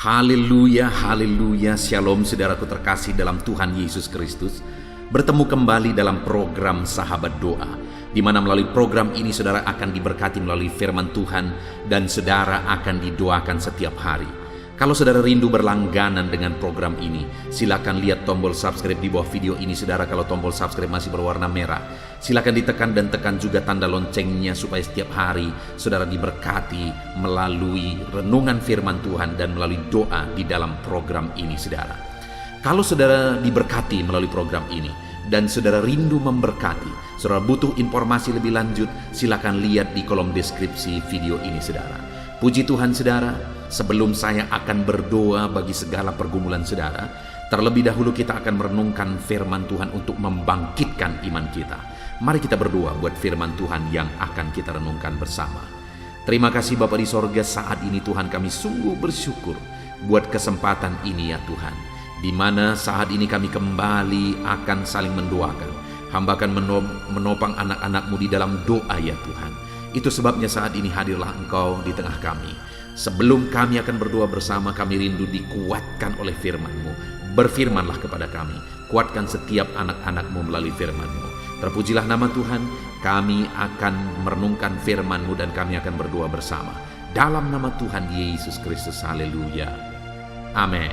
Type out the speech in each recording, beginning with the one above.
Haleluya, haleluya, shalom saudaraku terkasih dalam Tuhan Yesus Kristus. Bertemu kembali dalam program Sahabat Doa, di mana melalui program ini saudara akan diberkati melalui firman Tuhan dan saudara akan didoakan setiap hari. Kalau saudara rindu berlangganan dengan program ini, silakan lihat tombol subscribe di bawah video ini saudara. Kalau tombol subscribe masih berwarna merah, silakan ditekan dan tekan juga tanda loncengnya supaya setiap hari saudara diberkati melalui renungan firman Tuhan dan melalui doa di dalam program ini saudara. Kalau saudara diberkati melalui program ini dan saudara rindu memberkati, saudara butuh informasi lebih lanjut, silakan lihat di kolom deskripsi video ini saudara. Puji Tuhan saudara, sebelum saya akan berdoa bagi segala pergumulan saudara, terlebih dahulu kita akan merenungkan firman Tuhan untuk membangkitkan iman kita. Mari kita berdoa buat firman Tuhan yang akan kita renungkan bersama. Terima kasih Bapa di sorga, saat ini Tuhan kami sungguh bersyukur buat kesempatan ini ya Tuhan, di mana saat ini kami kembali akan saling mendoakan. Hamba akan menopang anak-anak-Mu di dalam doa ya Tuhan. Itu sebabnya saat ini hadirlah Engkau di tengah kami. Sebelum kami akan berdoa bersama, kami rindu dikuatkan oleh firman-Mu. Berfirmanlah kepada kami, kuatkan setiap anak-anak-Mu melalui firman-Mu. Terpujilah nama Tuhan, kami akan merenungkan firman-Mu dan kami akan berdoa bersama. Dalam nama Tuhan Yesus Kristus, haleluya. Amin.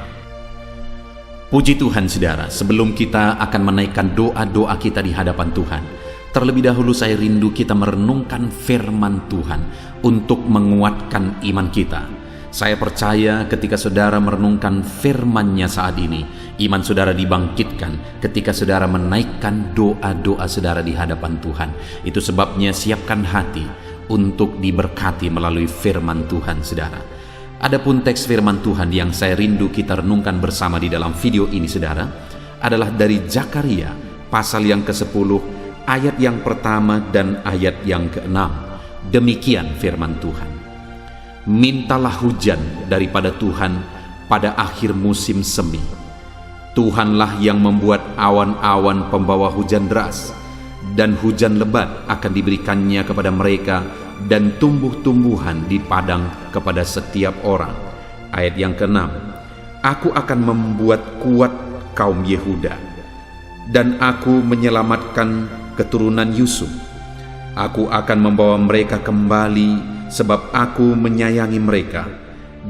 Puji Tuhan saudara, sebelum kita akan menaikkan doa-doa kita di hadapan Tuhan, terlebih dahulu saya rindu kita merenungkan firman Tuhan untuk menguatkan iman kita. Saya percaya ketika saudara merenungkan firman-Nya saat ini, iman saudara dibangkitkan ketika saudara menaikkan doa-doa saudara di hadapan Tuhan. Itu sebabnya siapkan hati untuk diberkati melalui firman Tuhan saudara. Adapun teks firman Tuhan yang saya rindu kita renungkan bersama di dalam video ini saudara, adalah dari Zakaria pasal yang ke-10, ayat yang pertama dan ayat yang ke-6. Demikian firman Tuhan. Mintalah hujan daripada Tuhan pada akhir musim semi. Tuhanlah yang membuat awan-awan pembawa hujan deras, dan hujan lebat akan diberikannya kepada mereka, dan tumbuh-tumbuhan di padang kepada setiap orang. Ayat yang ke-6. Aku akan membuat kuat kaum Yehuda, dan aku menyelamatkan keturunan Yusuf. Aku akan membawa mereka kembali, sebab aku menyayangi mereka,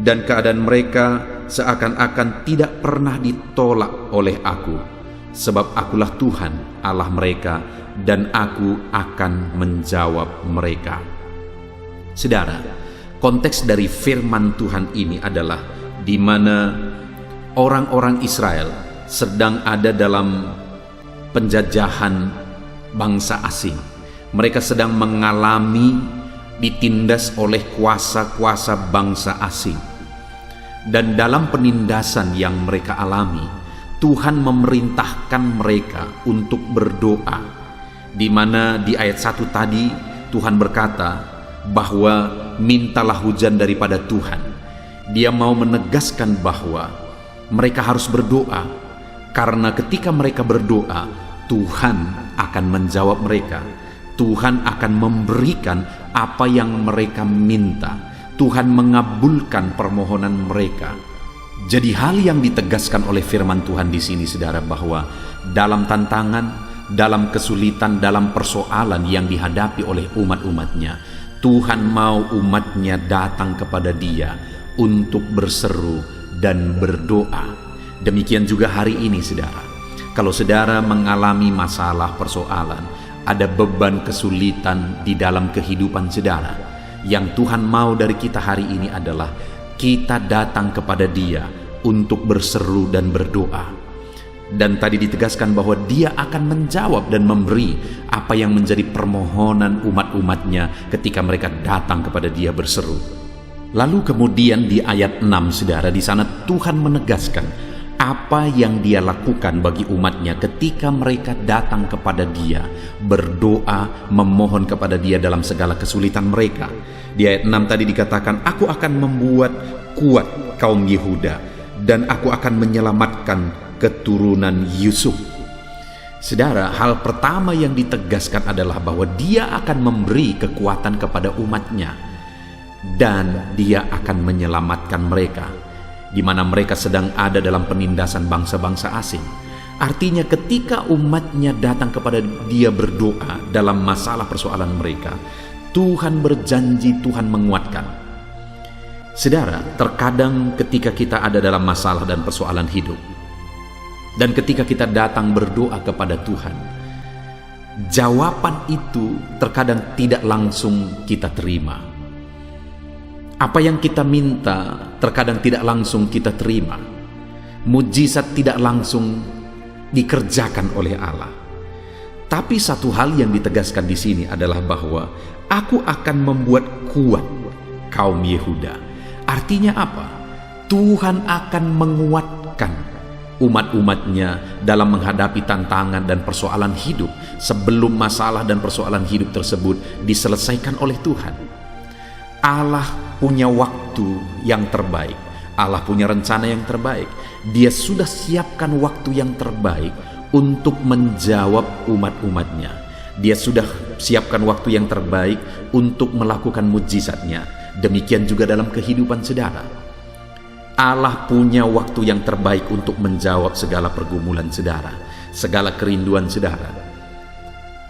dan keadaan mereka seakan-akan tidak pernah ditolak oleh aku, sebab akulah Tuhan Allah mereka, dan aku akan menjawab mereka. Saudara, konteks dari firman Tuhan ini adalah di mana orang-orang Israel sedang ada dalam penjajahan bangsa asing. Mereka sedang mengalami ditindas oleh kuasa-kuasa bangsa asing. Dan dalam penindasan yang mereka alami, Tuhan memerintahkan mereka untuk berdoa. Di mana di ayat 1 tadi Tuhan berkata bahwa mintalah hujan daripada Tuhan. Dia mau menegaskan bahwa mereka harus berdoa, karena ketika mereka berdoa, Tuhan akan menjawab mereka. Tuhan akan memberikan apa yang mereka minta. Tuhan mengabulkan permohonan mereka. Jadi hal yang ditegaskan oleh firman Tuhan di sini saudara, bahwa dalam tantangan, dalam kesulitan, dalam persoalan yang dihadapi oleh umat-umatnya, Tuhan mau umatnya datang kepada Dia untuk berseru dan berdoa. Demikian juga hari ini saudara. Kalau saudara mengalami masalah persoalan, ada beban kesulitan di dalam kehidupan saudara, yang Tuhan mau dari kita hari ini adalah kita datang kepada Dia untuk berseru dan berdoa. Dan tadi ditegaskan bahwa Dia akan menjawab dan memberi apa yang menjadi permohonan umat-umatnya ketika mereka datang kepada Dia berseru. Lalu kemudian di ayat 6 saudara, di sana Tuhan menegaskan apa yang Dia lakukan bagi umatnya ketika mereka datang kepada Dia, berdoa, memohon kepada Dia dalam segala kesulitan mereka. Di ayat 6 tadi dikatakan, aku akan membuat kuat kaum Yehuda, dan aku akan menyelamatkan keturunan Yusuf. Saudara, hal pertama yang ditegaskan adalah bahwa Dia akan memberi kekuatan kepada umatnya, dan Dia akan menyelamatkan mereka. di mana mereka sedang ada dalam penindasan bangsa-bangsa asing. Artinya ketika umatnya datang kepada dia berdoa dalam masalah persoalan mereka, Tuhan berjanji, Tuhan menguatkan. Saudara, terkadang ketika kita ada dalam masalah dan persoalan hidup, dan ketika kita datang berdoa kepada Tuhan, jawaban itu terkadang tidak langsung kita terima. Apa yang kita minta terkadang tidak langsung kita terima. Mujizat tidak langsung dikerjakan oleh Allah. Tapi satu hal yang ditegaskan di sini adalah bahwa aku akan membuat kuat kaum Yehuda. Artinya apa? Tuhan akan menguatkan umat-umatnya dalam menghadapi tantangan dan persoalan hidup sebelum masalah dan persoalan hidup tersebut diselesaikan oleh Tuhan. Allah punya waktu yang terbaik. Allah punya rencana yang terbaik. Dia sudah siapkan waktu yang terbaik untuk menjawab umat-umatnya. Dia sudah siapkan waktu yang terbaik untuk melakukan mujizatnya. Demikian juga dalam kehidupan saudara. Allah punya waktu yang terbaik untuk menjawab segala pergumulan saudara, segala kerinduan saudara.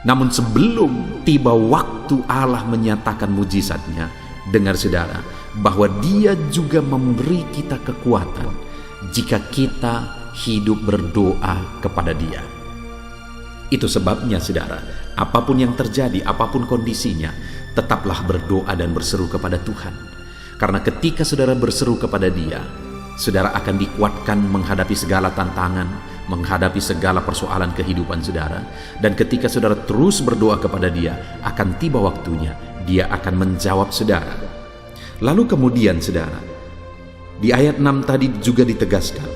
Namun sebelum tiba waktu Allah menyatakan mujizatnya, dengar saudara, bahwa Dia juga memberi kita kekuatan jika kita hidup berdoa kepada Dia. Itu sebabnya saudara, apapun yang terjadi, apapun kondisinya, tetaplah berdoa dan berseru kepada Tuhan. Karena ketika saudara berseru kepada Dia, saudara akan dikuatkan menghadapi segala tantangan, menghadapi segala persoalan kehidupan saudara. Dan ketika saudara terus berdoa kepada Dia, akan tiba waktunya Dia akan menjawab saudara. Lalu kemudian saudara, di ayat 6 tadi juga ditegaskan,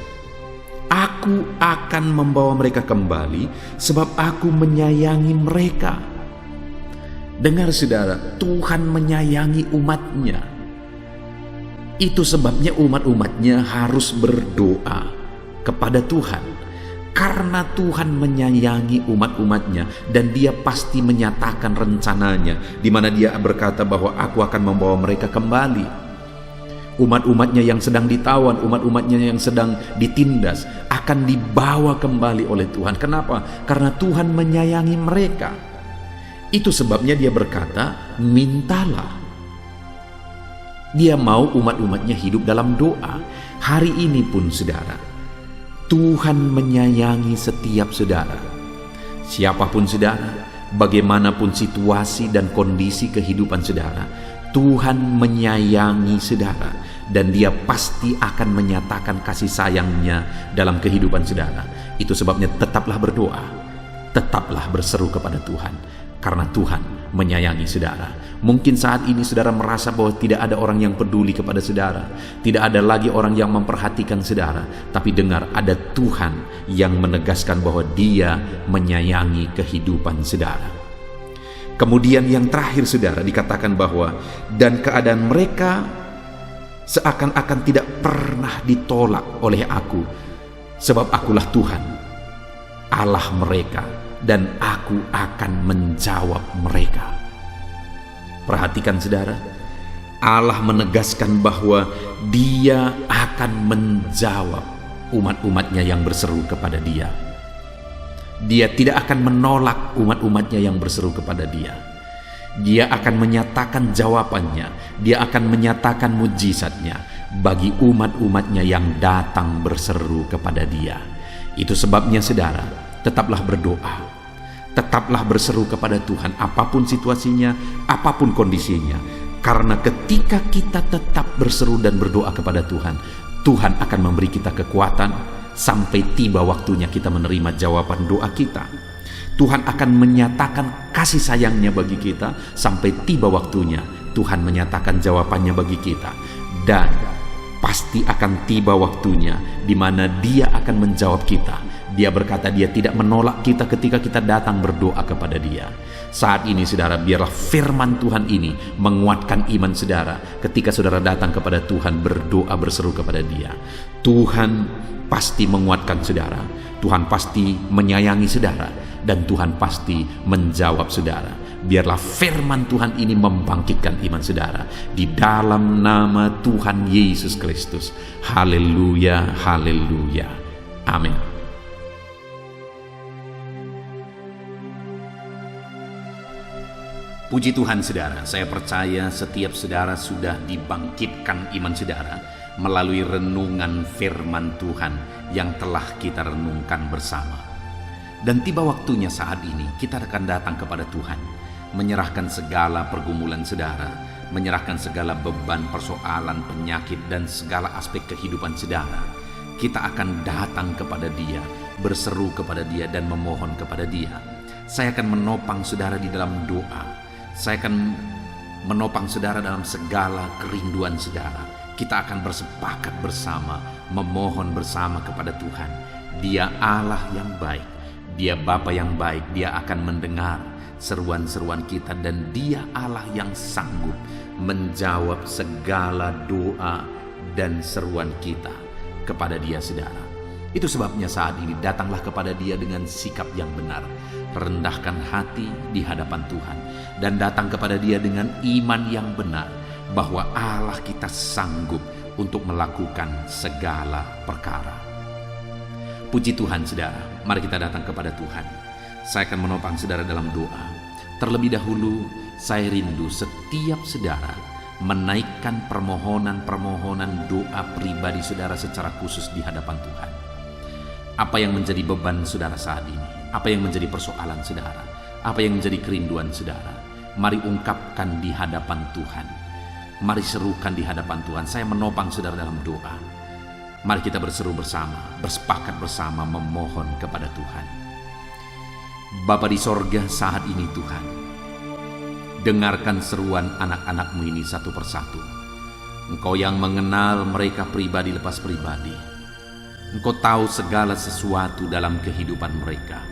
aku akan membawa mereka kembali sebab aku menyayangi mereka. Dengar saudara, Tuhan menyayangi umatnya. Itu sebabnya umat-umatnya harus berdoa kepada Tuhan. Karena Tuhan menyayangi umat-umatnya dan Dia pasti menyatakan rencananya, di mana Dia berkata bahwa aku akan membawa mereka kembali. Umat-umatnya yang sedang ditawan, umat-umatnya yang sedang ditindas akan dibawa kembali oleh Tuhan. Kenapa? Karena Tuhan menyayangi mereka. Itu sebabnya Dia berkata, mintalah. Dia mau umat-umatnya hidup dalam doa. Hari ini pun saudara, Tuhan menyayangi setiap saudara. Siapapun saudara, bagaimanapun situasi dan kondisi kehidupan saudara, Tuhan menyayangi saudara. Dan Dia pasti akan menyatakan kasih sayangnya dalam kehidupan saudara. Itu sebabnya tetaplah berdoa, tetaplah berseru kepada Tuhan. Karena Tuhan menyayangi saudara. Mungkin saat ini saudara merasa bahwa tidak ada orang yang peduli kepada saudara, tidak ada lagi orang yang memperhatikan saudara. Tapi dengar, ada Tuhan yang menegaskan bahwa Dia menyayangi kehidupan saudara. Kemudian yang terakhir saudara, dikatakan bahwa dan keadaan mereka seakan-akan tidak pernah ditolak oleh aku, sebab akulah Tuhan Allah mereka, dan aku akan menjawab mereka. Perhatikan saudara, Allah menegaskan bahwa Dia akan menjawab umat-umatnya yang berseru kepada Dia. Dia tidak akan menolak umat-umatnya yang berseru kepada Dia. Dia akan menyatakan jawabannya. Dia akan menyatakan mujizatnya bagi umat-umatnya yang datang berseru kepada Dia. Itu sebabnya saudara, tetaplah berdoa, tetaplah berseru kepada Tuhan, apapun situasinya, apapun kondisinya. Karena ketika kita tetap berseru dan berdoa kepada Tuhan, Tuhan akan memberi kita kekuatan sampai tiba waktunya kita menerima jawaban doa kita. Tuhan akan menyatakan kasih sayangnya bagi kita sampai tiba waktunya Tuhan menyatakan jawabannya bagi kita. Dan pasti akan tiba waktunya di mana Dia akan menjawab kita. Dia berkata Dia tidak menolak kita ketika kita datang berdoa kepada Dia. Saat ini saudara, biarlah firman Tuhan ini menguatkan iman saudara ketika saudara datang kepada Tuhan berdoa berseru kepada Dia. Tuhan pasti menguatkan saudara, Tuhan pasti menyayangi saudara, dan Tuhan pasti menjawab saudara. Biarlah firman Tuhan ini membangkitkan iman saudara di dalam nama Tuhan Yesus Kristus. Haleluya, haleluya. Amin. Puji Tuhan saudara, saya percaya setiap saudara sudah dibangkitkan iman saudara melalui renungan firman Tuhan yang telah kita renungkan bersama. Dan tiba waktunya saat ini kita akan datang kepada Tuhan, menyerahkan segala pergumulan saudara, menyerahkan segala beban, persoalan, penyakit, dan segala aspek kehidupan saudara. Kita akan datang kepada Dia, berseru kepada Dia, dan memohon kepada Dia. Saya akan menopang saudara di dalam doa. Saya akan menopang saudara dalam segala kerinduan saudara. Kita akan bersepakat bersama, memohon bersama kepada Tuhan. Dia Allah yang baik, Dia Bapa yang baik. Dia akan mendengar seruan-seruan kita, dan Dia Allah yang sanggup menjawab segala doa dan seruan kita kepada Dia saudara. Itu sebabnya saat ini datanglah kepada Dia dengan sikap yang benar, rendahkan hati di hadapan Tuhan, dan datang kepada Dia dengan iman yang benar bahwa Allah kita sanggup untuk melakukan segala perkara. Puji Tuhan saudara, mari kita datang kepada Tuhan. Saya akan menopang saudara dalam doa. Terlebih dahulu, saya rindu setiap saudara menaikkan permohonan-permohonan doa pribadi saudara secara khusus di hadapan Tuhan. Apa yang menjadi beban saudara saat ini? Apa yang menjadi persoalan saudara? Apa yang menjadi kerinduan saudara? Mari ungkapkan di hadapan Tuhan. Mari serukan di hadapan Tuhan. Saya menopang saudara dalam doa. Mari kita berseru bersama, bersepakat bersama memohon kepada Tuhan. Bapa di sorga, saat ini Tuhan, dengarkan seruan anak-anak-Mu ini satu persatu. Engkau yang mengenal mereka pribadi lepas pribadi. Engkau tahu segala sesuatu dalam kehidupan mereka.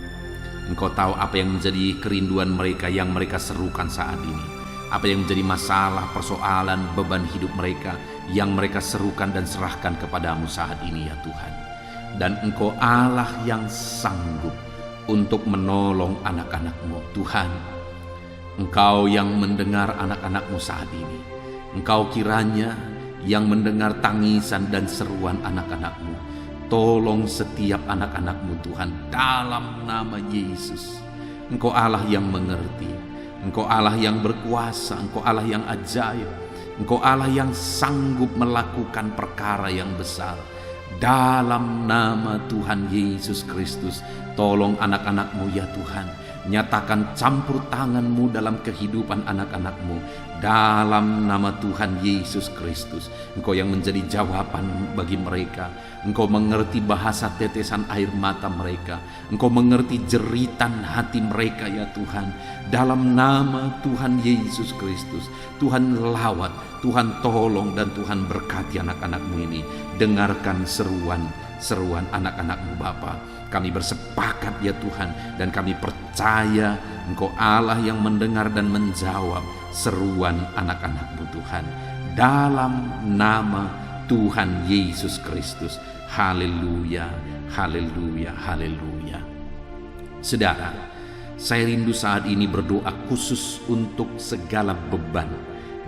Engkau tahu apa yang menjadi kerinduan mereka yang mereka serukan saat ini. Apa yang menjadi masalah, persoalan, beban hidup mereka yang mereka serukan dan serahkan kepadamu saat ini ya Tuhan. Dan Engkau Allah yang sanggup untuk menolong anak-anak-Mu Tuhan. Engkau yang mendengar anak-anak-Mu saat ini. Engkau kiranya yang mendengar tangisan dan seruan anak-anak-Mu. Tolong setiap anak-anak-Mu Tuhan dalam nama Yesus. Engkau Allah yang mengerti. Engkau Allah yang berkuasa. Engkau Allah yang ajaib. Engkau Allah yang sanggup melakukan perkara yang besar. Dalam nama Tuhan Yesus Kristus, tolong anak-anak-Mu ya Tuhan. Nyatakan campur tangan-Mu dalam kehidupan anak-anak-Mu. Dalam nama Tuhan Yesus Kristus, Engkau yang menjadi jawaban bagi mereka. Engkau mengerti bahasa tetesan air mata mereka. Engkau mengerti jeritan hati mereka ya Tuhan. Dalam nama Tuhan Yesus Kristus, Tuhan lawat, Tuhan tolong, dan Tuhan berkati anak-anak-Mu ini. Dengarkan seruan anak-anak-Mu Bapa. Kami bersepakat ya Tuhan, dan kami percaya Engkau Allah yang mendengar dan menjawab seruan anak-anak-Mu Tuhan. Dalam nama Tuhan Yesus Kristus. Haleluya, haleluya, haleluya. Saudara, saya rindu saat ini berdoa khusus untuk segala beban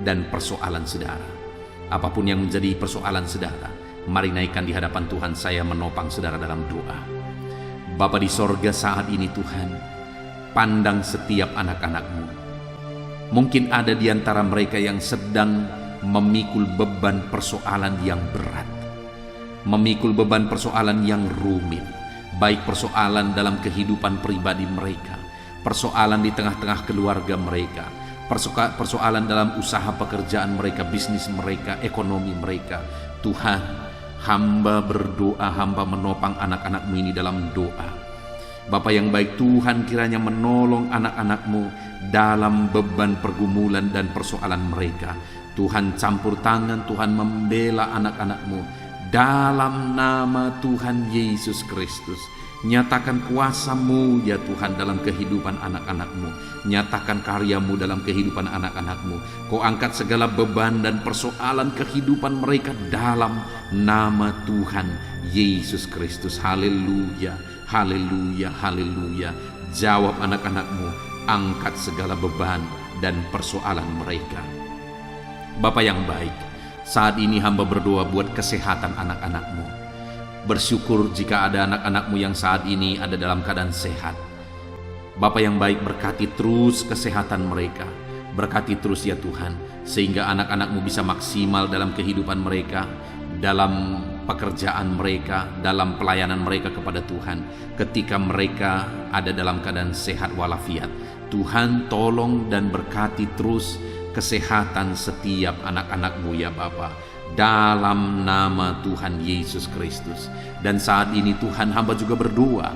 dan persoalan saudara. Apapun yang menjadi persoalan saudara, mari naikkan di hadapan Tuhan. Saya menopang saudara dalam doa. Bapa di sorga, saat ini Tuhan, pandang setiap anak-anak-Mu. Mungkin ada di antara mereka yang sedang memikul beban persoalan yang berat, memikul beban persoalan yang rumit, baik persoalan dalam kehidupan pribadi mereka, persoalan di tengah-tengah keluarga mereka, persoalan dalam usaha pekerjaan mereka, bisnis mereka, ekonomi mereka. Tuhan, hamba berdoa, hamba menopang anak-anak-Mu ini dalam doa. Bapa yang baik, Tuhan kiranya menolong anak-anak-Mu dalam beban pergumulan dan persoalan mereka. Tuhan campur tangan, Tuhan membela anak-anak-Mu dalam nama Tuhan Yesus Kristus. Nyatakan kuasa-Mu ya Tuhan dalam kehidupan anak-anak-Mu. Nyatakan karya-Mu dalam kehidupan anak-anak-Mu. Kau angkat segala beban dan persoalan kehidupan mereka dalam nama Tuhan Yesus Kristus. Haleluya, haleluya, haleluya. Jawab anak-anak-Mu angkat segala beban dan persoalan mereka. Bapa yang baik, saat ini hamba berdoa buat kesehatan anak-anak-Mu. Bersyukur jika ada anak-anak-Mu yang saat ini ada dalam keadaan sehat. Bapa yang baik, berkati terus kesehatan mereka. Berkati terus ya Tuhan, sehingga anak-anak-Mu bisa maksimal dalam kehidupan mereka, dalam pekerjaan mereka, dalam pelayanan mereka kepada Tuhan. Ketika mereka ada dalam keadaan sehat walafiat, Tuhan tolong dan berkati terus kesehatan setiap anak-anak-Mu ya Bapa, dalam nama Tuhan Yesus Kristus. Dan saat ini Tuhan, hamba juga berdoa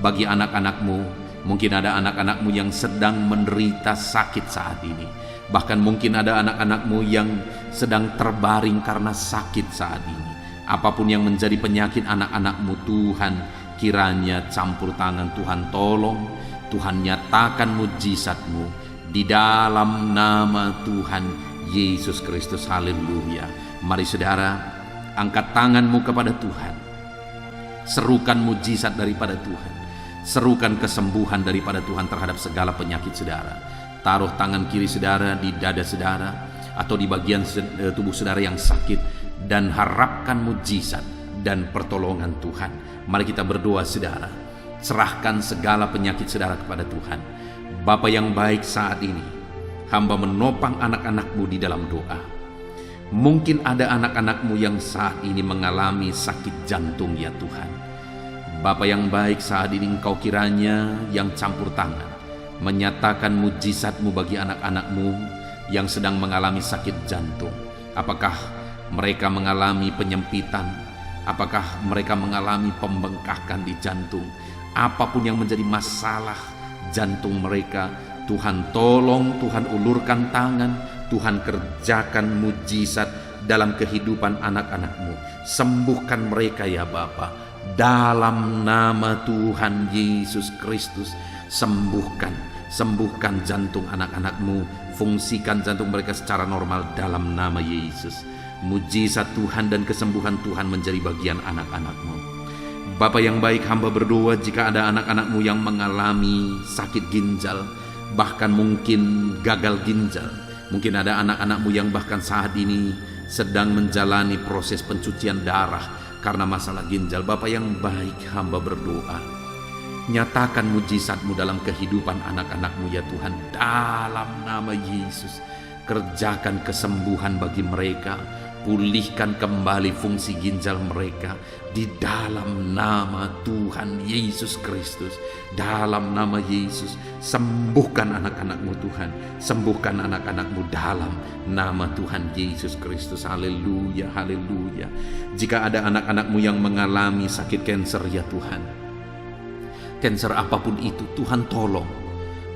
bagi anak-anak-Mu. Mungkin ada anak-anak-Mu yang sedang menderita sakit saat ini. Bahkan mungkin ada anak-anak-Mu yang sedang terbaring karena sakit saat ini. Apapun yang menjadi penyakit anak-anak-Mu, Tuhan, kiranya campur tangan Tuhan tolong. Tuhan nyatakan mujizat-Mu di dalam nama Tuhan Yesus Kristus. Haleluya. Mari saudara, angkat tangan-Mu kepada Tuhan. Serukan mujizat daripada Tuhan. Serukan kesembuhan daripada Tuhan terhadap segala penyakit saudara. Taruh tangan kiri saudara di dada saudara atau di bagian tubuh saudara yang sakit dan harapkan mujizat dan pertolongan Tuhan. Mari kita berdoa saudara. Serahkan segala penyakit saudara kepada Tuhan. Bapa yang baik, saat ini hamba menopang anak-anak-Mu di dalam doa. Mungkin ada anak-anak-Mu yang saat ini mengalami sakit jantung ya Tuhan. Bapa yang baik, saat ini Engkau kiranya yang campur tangan, menyatakan mujizat-Mu bagi anak-anak-Mu yang sedang mengalami sakit jantung. Apakah mereka mengalami penyempitan? Apakah mereka mengalami pembengkakan di jantung? Apapun yang menjadi masalah jantung mereka, Tuhan tolong, Tuhan ulurkan tangan, Tuhan kerjakan mujizat dalam kehidupan anak-anak-Mu. Sembuhkan mereka ya Bapa. Dalam nama Tuhan Yesus Kristus, sembuhkan jantung anak-anak-Mu, fungsikan jantung mereka secara normal dalam nama Yesus. Mujizat Tuhan dan kesembuhan Tuhan menjadi bagian anak-anak-Mu. Bapa yang baik, hamba berdoa jika ada anak-anak-Mu yang mengalami sakit ginjal, bahkan mungkin gagal ginjal. Mungkin ada anak-anak-Mu yang bahkan saat ini sedang menjalani proses pencucian darah karena masalah ginjal. Bapa yang baik, hamba berdoa, nyatakan mujizat-Mu dalam kehidupan anak-anak-Mu ya Tuhan, dalam nama Yesus. Kerjakan kesembuhan bagi mereka, pulihkan kembali fungsi ginjal mereka di dalam nama Tuhan Yesus Kristus. Dalam nama Yesus, sembuhkan anak-anak-Mu Tuhan, sembuhkan anak-anak-Mu dalam nama Tuhan Yesus Kristus. Haleluya, haleluya. Jika ada anak-anak-Mu yang mengalami sakit kanker ya Tuhan, kanker apapun itu, Tuhan tolong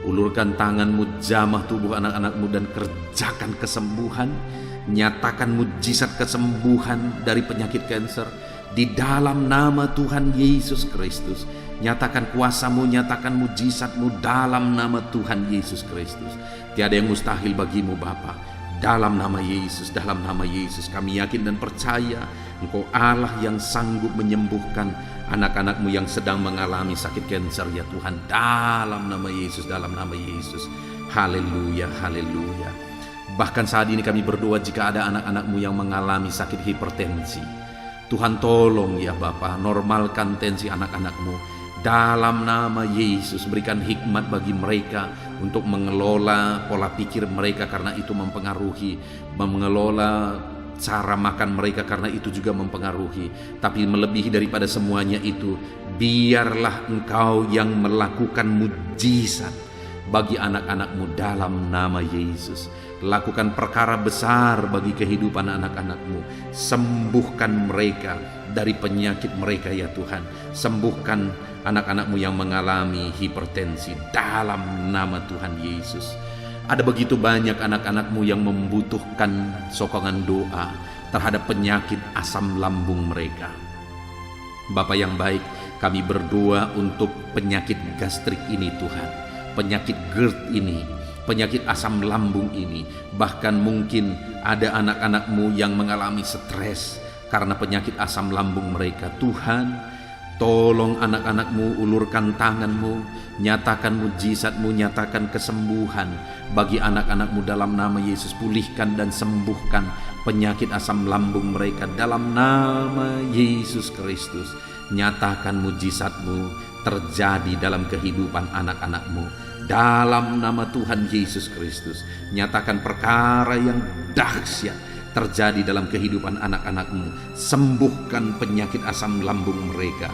ulurkan tangan-Mu, jamah tubuh anak-anak-Mu dan kerjakan kesembuhan. Nyatakan mujizat kesembuhan dari penyakit kanker di dalam nama Tuhan Yesus Kristus. Nyatakan kuasa-Mu, nyatakan mujizat-Mu dalam nama Tuhan Yesus Kristus. Tiada yang mustahil bagi-Mu Bapa. Dalam nama Yesus, dalam nama Yesus kami yakin dan percaya Engkau Allah yang sanggup menyembuhkan anak-anak-Mu yang sedang mengalami sakit kanker ya Tuhan. Dalam nama Yesus, dalam nama Yesus. Haleluya, haleluya. Bahkan saat ini kami berdoa jika ada anak-anak-Mu yang mengalami sakit hipertensi. Tuhan tolong ya Bapa, normalkan tensi anak-anak-Mu. Dalam nama Yesus, berikan hikmat bagi mereka untuk mengelola pola pikir mereka, karena itu mempengaruhi. Mengelola cara makan mereka, karena itu juga mempengaruhi. Tapi melebihi daripada semuanya itu, biarlah Engkau yang melakukan mujizat bagi anak-anak-Mu dalam nama Yesus. Lakukan perkara besar bagi kehidupan anak-anak-Mu. Sembuhkan mereka dari penyakit mereka ya Tuhan. Sembuhkan anak-anak-Mu yang mengalami hipertensi dalam nama Tuhan Yesus. Ada begitu banyak anak-anak-Mu yang membutuhkan sokongan doa terhadap penyakit asam lambung mereka. Bapa yang baik, kami berdoa untuk penyakit gastrik ini Tuhan, penyakit GERD ini, penyakit asam lambung ini. Bahkan mungkin ada anak-anak-Mu yang mengalami stres karena penyakit asam lambung mereka. Tuhan, Tolong anak-anakmu, ulurkan tanganmu, nyatakan mujizatmu, nyatakan kesembuhan bagi anak-anakmu dalam nama Yesus. Pulihkan dan sembuhkan penyakit asam lambung mereka dalam nama Yesus Kristus. Nyatakan mujizatmu terjadi dalam kehidupan anak-anakmu dalam nama Tuhan Yesus Kristus. Nyatakan perkara yang dahsyat terjadi dalam kehidupan anak-anakmu. Sembuhkan penyakit asam lambung mereka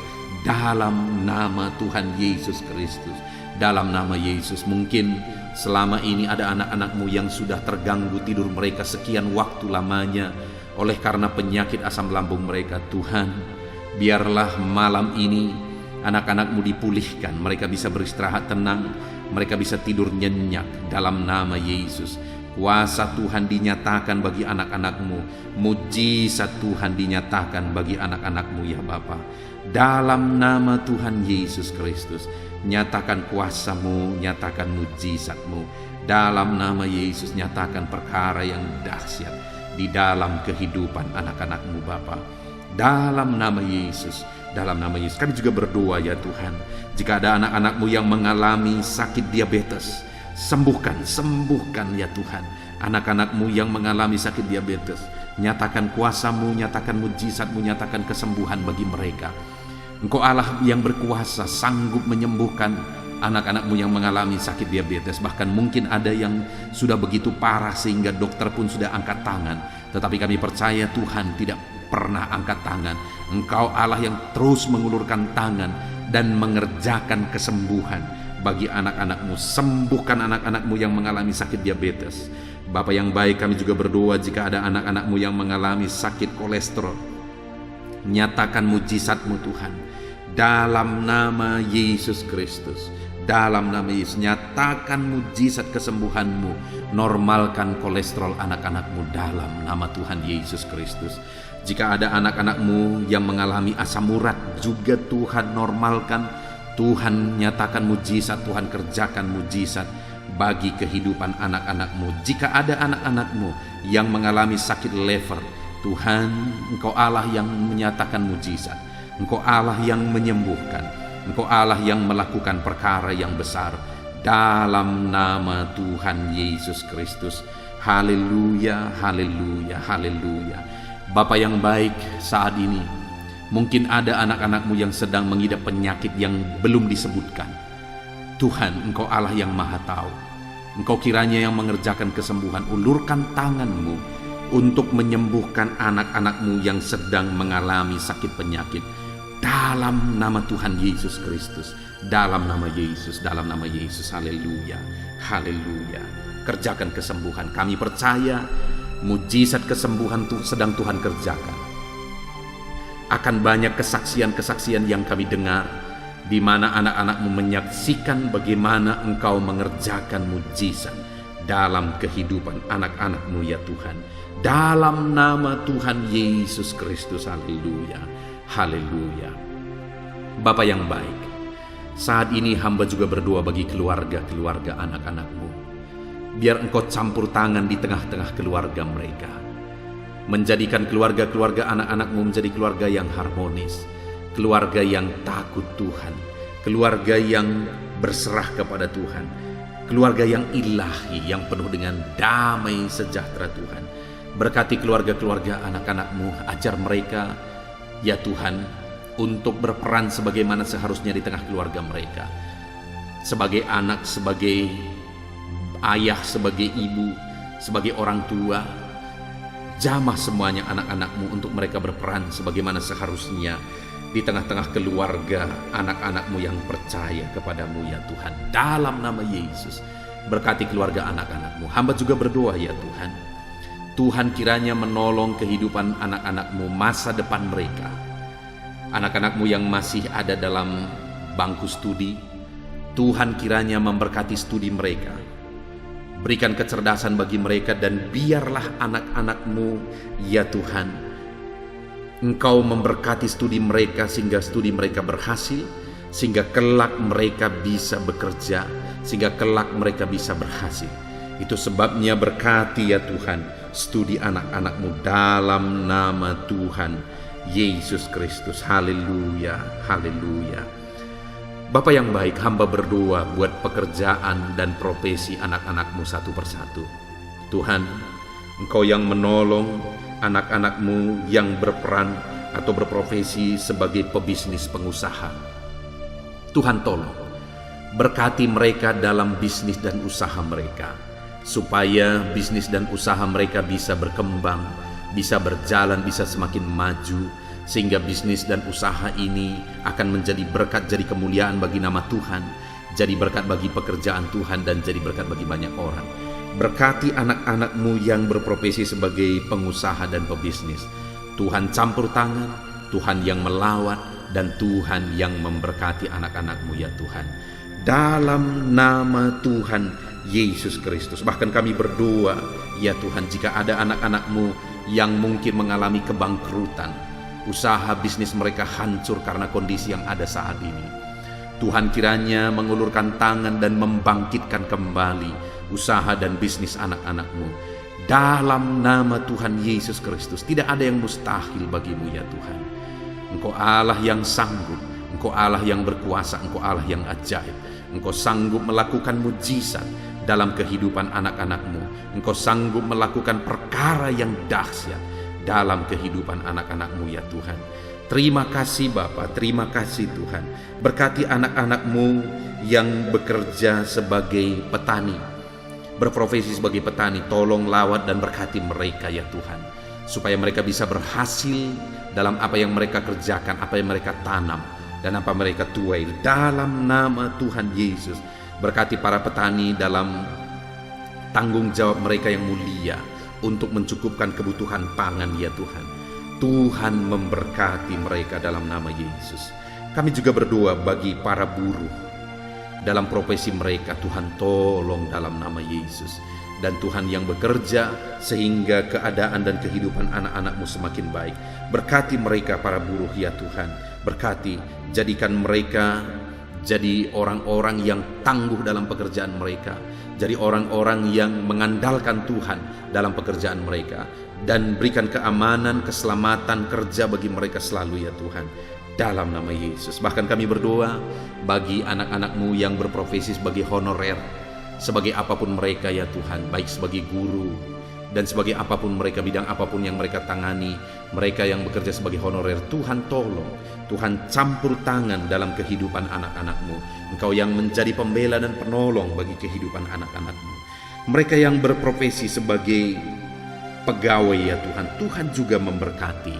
dalam nama Tuhan Yesus Kristus. Dalam nama Yesus. Mungkin selama ini ada anak-anakmu yang sudah terganggu tidur mereka sekian waktu lamanya oleh karena penyakit asam lambung mereka. Tuhan, biarlah malam ini anak-anakmu dipulihkan, mereka bisa beristirahat tenang, mereka bisa tidur nyenyak dalam nama Yesus. Kuasa Tuhan dinyatakan bagi anak-anakmu, mujizat Tuhan dinyatakan bagi anak-anakmu ya Bapa. Dalam nama Tuhan Yesus Kristus, nyatakan kuasamu, nyatakan mujizatmu. Dalam nama Yesus, nyatakan perkara yang dahsyat di dalam kehidupan anak-anakmu Bapa. Dalam nama Yesus, dalam nama Yesus. Kami juga berdoa ya Tuhan, jika ada anak-anakmu yang mengalami sakit diabetes, sembuhkan ya Tuhan. Anak-anakmu yang mengalami sakit diabetes, nyatakan kuasamu, nyatakan mujizatmu, nyatakan kesembuhan bagi mereka. Engkau Allah yang berkuasa, sanggup menyembuhkan anak-anakmu yang mengalami sakit diabetes. Bahkan mungkin ada yang sudah begitu parah sehingga dokter pun sudah angkat tangan. Tetapi kami percaya Tuhan tidak pernah angkat tangan. Engkau Allah yang terus mengulurkan tangan dan mengerjakan kesembuhan bagi anak-anakmu. Sembuhkan anak-anakmu yang mengalami sakit diabetes. Bapa yang baik, kami juga berdoa jika ada anak-anakmu yang mengalami sakit kolesterol. Nyatakan mujizatmu Tuhan dalam nama Yesus Kristus. Dalam nama Yesus, nyatakan mujizat kesembuhanmu. Normalkan kolesterol anak-anakmu dalam nama Tuhan Yesus Kristus. Jika ada anak-anakmu yang mengalami asam urat, juga Tuhan normalkan. Tuhan nyatakan mujizat, Tuhan kerjakan mujizat bagi kehidupan anak-anakmu. Jika ada anak-anakmu yang mengalami sakit lever, Tuhan, Engkau Allah yang menyatakan mujizat. Engkau Allah yang menyembuhkan. Engkau Allah yang melakukan perkara yang besar dalam nama Tuhan Yesus Kristus. Haleluya, haleluya, haleluya. Bapa yang baik, saat ini mungkin ada anak-anakmu yang sedang mengidap penyakit yang belum disebutkan. Tuhan, Engkau Allah yang Maha Tahu. Engkau kiranya yang mengerjakan kesembuhan. Ulurkan tanganmu untuk menyembuhkan anak-anakmu yang sedang mengalami sakit penyakit. Dalam nama Tuhan Yesus Kristus. Dalam nama Yesus, dalam nama Yesus. Haleluya, haleluya. Kerjakan kesembuhan. Kami percaya mujizat kesembuhan sedang Tuhan kerjakan. Akan banyak kesaksian-kesaksian yang kami dengar, di mana anak-anakmu menyaksikan bagaimana Engkau mengerjakan mujizat dalam kehidupan anak-anakmu ya Tuhan. Dalam nama Tuhan Yesus Kristus. Haleluya, haleluya. Bapa yang baik, saat ini hamba juga berdoa bagi keluarga-keluarga anak-anakmu. Biar Engkau campur tangan di tengah-tengah keluarga mereka, menjadikan keluarga-keluarga anak-anakmu menjadi keluarga yang harmonis, keluarga yang takut Tuhan, keluarga yang berserah kepada Tuhan, keluarga yang ilahi, yang penuh dengan damai sejahtera Tuhan. Berkati keluarga-keluarga anak-anakmu, ajar mereka ya Tuhan untuk berperan sebagaimana seharusnya di tengah keluarga mereka, sebagai anak, sebagai ayah, sebagai ibu, sebagai orang tua. Jamah semuanya anak-anakmu untuk mereka berperan sebagaimana seharusnya di tengah-tengah keluarga anak-anakmu yang percaya kepadamu ya Tuhan. Dalam nama Yesus, berkati keluarga anak-anakmu. Hamba juga berdoa ya Tuhan, Tuhan kiranya menolong kehidupan anak-anakmu, masa depan mereka. Anak-anakmu yang masih ada dalam bangku studi, Tuhan kiranya memberkati studi mereka. Berikan kecerdasan bagi mereka, dan biarlah anak-anakmu ya Tuhan, Engkau memberkati studi mereka sehingga studi mereka berhasil, sehingga kelak mereka bisa bekerja, sehingga kelak mereka bisa berhasil. Itu sebabnya berkati ya Tuhan studi anak-anakmu dalam nama Tuhan Yesus Kristus. Haleluya, haleluya. Bapa yang baik, hamba berdoa buat pekerjaan dan profesi anak-anak-Mu satu persatu. Tuhan, Engkau yang menolong anak-anak-Mu yang berperan atau berprofesi sebagai pebisnis pengusaha. Tuhan tolong, berkati mereka dalam bisnis dan usaha mereka, supaya bisnis dan usaha mereka bisa berkembang, bisa berjalan, bisa semakin maju, sehingga bisnis dan usaha ini akan menjadi berkat, jadi kemuliaan bagi nama Tuhan, jadi berkat bagi pekerjaan Tuhan, dan jadi berkat bagi banyak orang. Berkati anak-anak-Mu yang berprofesi sebagai pengusaha dan pebisnis. Tuhan campur tangan, Tuhan yang melawat, dan Tuhan yang memberkati anak-anak-Mu ya Tuhan. Dalam nama Tuhan Yesus Kristus. Bahkan kami berdoa ya Tuhan, jika ada anak-anak-Mu yang mungkin mengalami kebangkrutan, usaha bisnis mereka hancur karena kondisi yang ada saat ini, Tuhan kiranya mengulurkan tangan dan membangkitkan kembali usaha dan bisnis anak-anak-Mu. Dalam nama Tuhan Yesus Kristus, tidak ada yang mustahil bagi-Mu ya Tuhan. Engkau Allah yang sanggup, Engkau Allah yang berkuasa, Engkau Allah yang ajaib. Engkau sanggup melakukan mujizat dalam kehidupan anak-anak-Mu. Engkau sanggup melakukan perkara yang dahsyat dalam kehidupan anak-anak-Mu ya Tuhan. Terima kasih Bapa, terima kasih Tuhan. Berkati anak-anak-Mu yang bekerja sebagai petani, berprofesi sebagai petani. Tolong lawat dan berkati mereka ya Tuhan, supaya mereka bisa berhasil dalam apa yang mereka kerjakan, apa yang mereka tanam, dan apa mereka tuai. Dalam nama Tuhan Yesus, berkati para petani dalam tanggung jawab mereka yang mulia untuk mencukupkan kebutuhan pangan ya Tuhan. Tuhan memberkati mereka dalam nama Yesus. Kami juga berdoa bagi para buruh dalam profesi mereka. Tuhan tolong dalam nama Yesus. Dan Tuhan yang bekerja sehingga keadaan dan kehidupan anak-anak-Mu semakin baik. Berkati mereka para buruh ya Tuhan. Berkati, jadikan mereka jadi orang-orang yang tangguh dalam pekerjaan mereka, jadi orang-orang yang mengandalkan Tuhan dalam pekerjaan mereka, dan berikan keamanan, keselamatan kerja bagi mereka selalu ya Tuhan, dalam nama Yesus. Bahkan kami berdoa bagi anak-anak-Mu yang berprofesi sebagai honorer, sebagai apapun mereka ya Tuhan, baik sebagai guru dan sebagai apapun mereka, bidang apapun yang mereka tangani, mereka yang bekerja sebagai honorer. Tuhan tolong, Tuhan campur tangan dalam kehidupan anak-anak-Mu. Engkau yang menjadi pembela dan penolong bagi kehidupan anak-anak-Mu. Mereka yang berprofesi sebagai pegawai ya Tuhan, Tuhan juga memberkati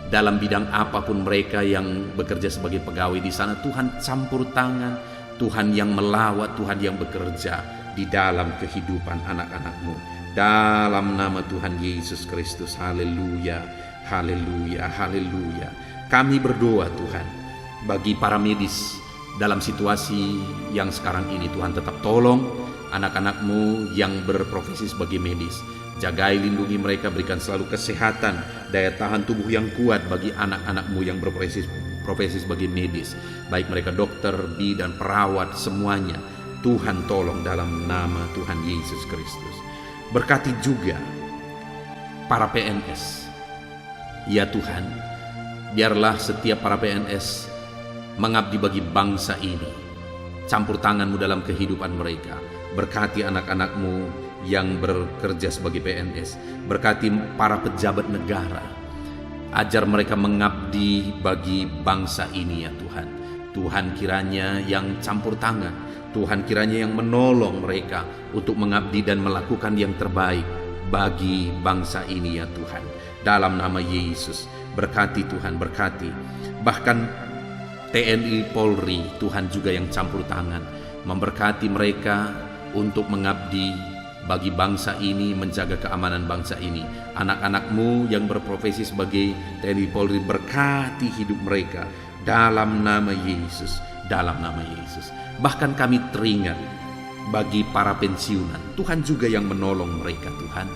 dalam bidang apapun mereka yang bekerja sebagai pegawai di sana. Tuhan campur tangan, Tuhan yang melawat, Tuhan yang bekerja di dalam kehidupan anak-anak-Mu. Dalam nama Tuhan Yesus Kristus. Haleluya, haleluya, haleluya. Kami berdoa Tuhan bagi para medis dalam situasi yang sekarang ini. Tuhan tetap tolong anak-anak-Mu yang berprofesi sebagai medis. Jagai, lindungi mereka, berikan selalu kesehatan, daya tahan tubuh yang kuat bagi anak-anak-Mu yang berprofesi sebagai medis, baik mereka dokter, bidan, perawat, semuanya. Tuhan tolong dalam nama Tuhan Yesus Kristus. Berkati juga para PNS ya Tuhan, biarlah setiap para PNS mengabdi bagi bangsa ini. Campur tangan-Mu dalam kehidupan mereka. Berkati anak-anak-Mu yang bekerja sebagai PNS. Berkati para pejabat negara, ajar mereka mengabdi bagi bangsa ini ya Tuhan. Tuhan kiranya yang campur tangan, Tuhan kiranya yang menolong mereka untuk mengabdi dan melakukan yang terbaik bagi bangsa ini ya Tuhan. Dalam nama Yesus, berkati Tuhan, berkati. Bahkan TNI Polri, Tuhan juga yang campur tangan, memberkati mereka untuk mengabdi bagi bangsa ini, menjaga keamanan bangsa ini. Anak-anak-Mu yang berprofesi sebagai TNI Polri, berkati hidup mereka dalam nama Yesus, dalam nama Yesus. Bahkan kami teringat bagi para pensiunan, Tuhan juga yang menolong mereka Tuhan.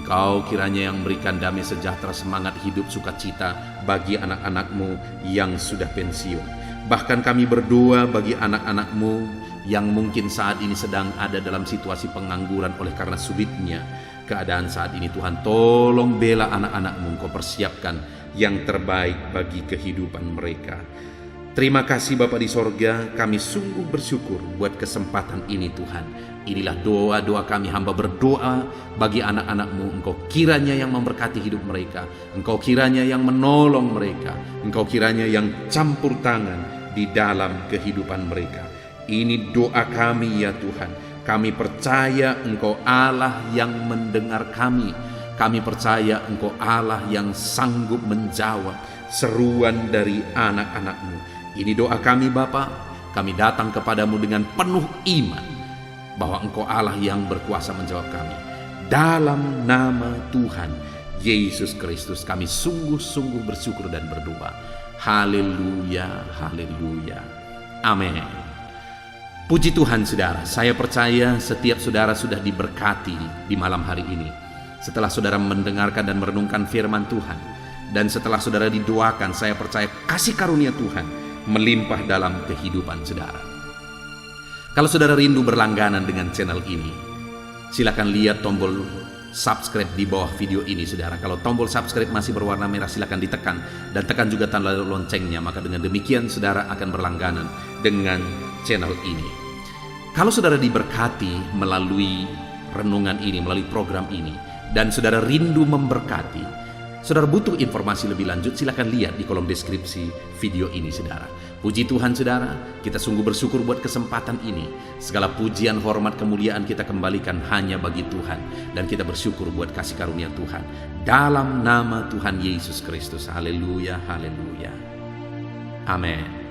Engkau kiranya yang memberikan damai sejahtera, semangat hidup, sukacita bagi anak-anak-Mu yang sudah pensiun. Bahkan kami berdoa bagi anak-anak-Mu yang mungkin saat ini sedang ada dalam situasi pengangguran oleh karena sulitnya keadaan saat ini. Tuhan tolong bela anak-anak-Mu, Engkau persiapkan yang terbaik bagi kehidupan mereka. Terima kasih Bapa di sorga, kami sungguh bersyukur buat kesempatan ini Tuhan. Inilah doa-doa kami, hamba berdoa bagi anak-anak-Mu. Engkau kiranya yang memberkati hidup mereka, Engkau kiranya yang menolong mereka, Engkau kiranya yang campur tangan di dalam kehidupan mereka. Ini doa kami ya Tuhan. Kami percaya Engkau Allah yang mendengar kami. Kami percaya Engkau Allah yang sanggup menjawab seruan dari anak-anak-Mu. Ini doa kami Bapa, kami datang kepadamu dengan penuh iman bahwa Engkau Allah yang berkuasa menjawab kami. Dalam nama Tuhan Yesus Kristus kami sungguh-sungguh bersyukur dan berdoa. Haleluya, haleluya, amin. Puji Tuhan saudara, saya percaya setiap saudara sudah diberkati di malam hari ini. Setelah saudara mendengarkan dan merenungkan firman Tuhan, dan setelah saudara didoakan, saya percaya kasih karunia Tuhan melimpah dalam kehidupan saudara. Kalau saudara rindu berlangganan dengan channel ini, silakan lihat tombol subscribe di bawah video ini saudara. Kalau tombol subscribe masih berwarna merah, silakan ditekan dan tekan juga tanda loncengnya, maka dengan demikian saudara akan berlangganan dengan channel ini. Kalau saudara diberkati melalui renungan ini, melalui program ini, dan saudara rindu memberkati, saudara butuh informasi lebih lanjut, silakan lihat di kolom deskripsi video ini saudara. Puji Tuhan saudara, kita sungguh bersyukur buat kesempatan ini. Segala pujian, hormat, kemuliaan kita kembalikan hanya bagi Tuhan. Dan kita bersyukur buat kasih karunia Tuhan. Dalam nama Tuhan Yesus Kristus. Haleluya, haleluya. Amin.